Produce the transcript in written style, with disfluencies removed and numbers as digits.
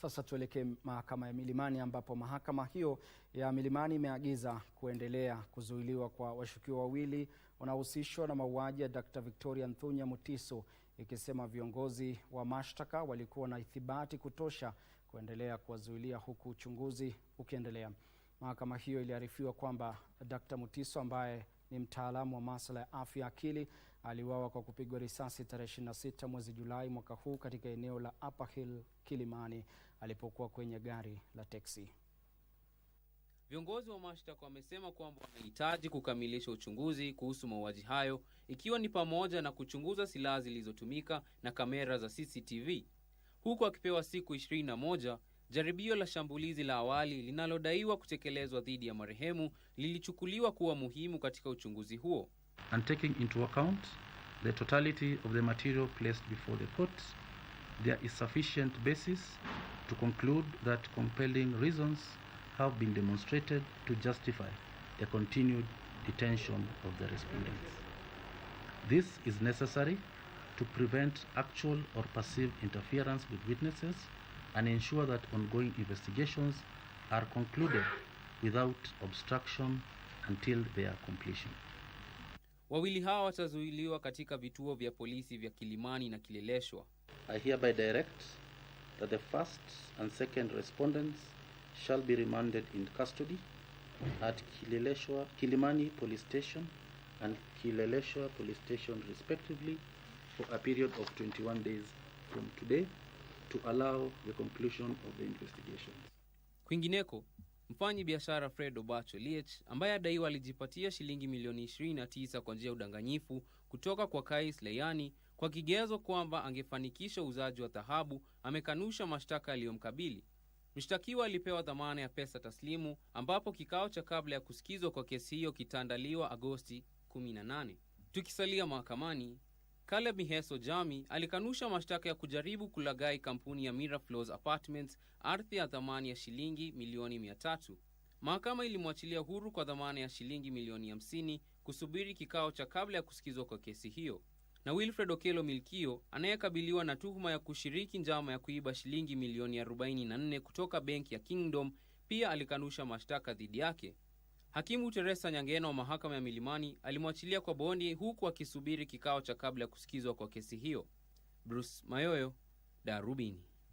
Sasa tuelekee mahakama ya Milimani ambapo mahakama hiyo ya Milimani imeagiza kuendelea kuzuiliwa kwa washukiwa wawili wanaohusishwa na mauaji ya Dr. Victoria Nthunya Mutiso, ikisema viongozi wa mashtaka walikuwa na ithibati kutosha kuendelea kuwazuilia huku uchunguzi ukiendelea. Mahakama hiyo iliarifiwa kwamba Dr. Mutiso ambaye ni mtaalamu wa masuala ya afya akili aliuawa kwa kupigwa risasi tarehe 26 mwezi Julai mwaka huu katika eneo la Upper Hill, Kilimani, alipokuwa kwenye gari la teksi. Viongozi wa mashtaka wamesema kwamba wanahitaji kukamilisha uchunguzi kuhusu mauaji hayo, ikiwa ni pamoja na kuchunguza silaha zilizotumika na kamera za CCTV. Huku akipewa siku 21, jaribio la shambulizi la awali linalodaiwa kutekelezwa dhidi ya marehemu lilichukuliwa kuwa muhimu katika uchunguzi huo. And taking into account the totality of the material placed before the court, there is sufficient basis to conclude that compelling reasons have been demonstrated to justify the continued detention of the respondents. This is necessary to prevent actual or perceived interference with witnesses and ensure that ongoing investigations are concluded without obstruction until their completion. Wawili hawa watazuiliwa katika vituo vya polisi vya Kilimani na Kileleshwa. I hereby direct that the first and second respondents shall be remanded in custody at Kilimani Police Station and Kileleshwa Police Station respectively for a period of 21 days from today to allow the conclusion of the investigations. Kwingineko, mfanyi biashara Fred Obacho Liech ambaye adaiwa alijipatia shilingi milioni 29 kwa njia ya udanganyifu kutoka kwa Kais Leyani kwa kigezo kwamba angefanikisha uuzaji wa dhahabu, amekanusha mashtaka yaliyomkabili. Mshtakiwa alipewa dhamana ya pesa taslimu, ambapo kikao cha kabla ya kusikizwa kwa kesi hiyo kitaandaliwa Agosti 18. Tukisalia mahakamani, Caleb Miheso Jami alikanusha mashtaka ya kujaribu kulaghai kampuni ya Miraflores Apartments ardhi ya dhamani ya shilingi milioni 300. Mahakama ilimwachilia huru kwa dhamana ya shilingi milioni 50 kusubiri kikao cha kabla ya kusikizwa kwa kesi hiyo. Na Wilfred Okello Milkio, anayekabiliwa na tuhuma ya kushiriki njama ya kuiba shilingi milioni 44 kutoka benki ya Kingdom, pia alikanusha mashtaka dhidi yake. Hakimu Teresa Nyangena wa mahakama ya Milimani alimwachilia kwa bondi huku akisubiri kikao cha kabla ya kusikizwa kwa kesi hiyo. Bruce Mayoyo, Darubini.